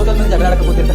बोतल में झगड़ा करके बोतल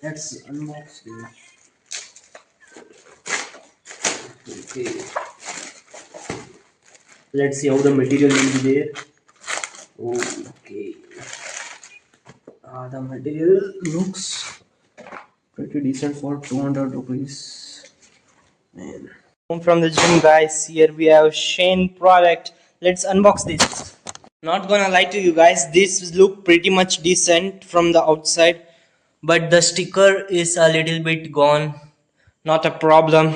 Let's unbox this. Okay. Let's see how the material will be there. Okay. The material looks pretty decent for 200 rupees. Man. Home from the gym, guys. Here we have Shane product. Let's unbox this. Not gonna lie to you guys, this look pretty much decent from the outside, but the sticker is a little bit gone. Not a problem,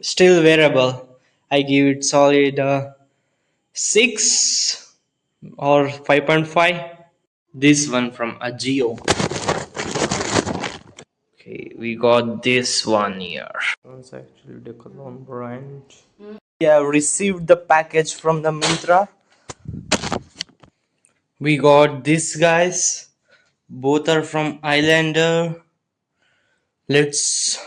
still wearable. I give it solid 6 or 5.5. This one from Agio. Okay, we got this one here. It's actually the cologne brand. We have received the package from the Myntra. We got this, guys. Both are from Islander. Let's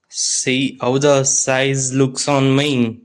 see how the size looks on me.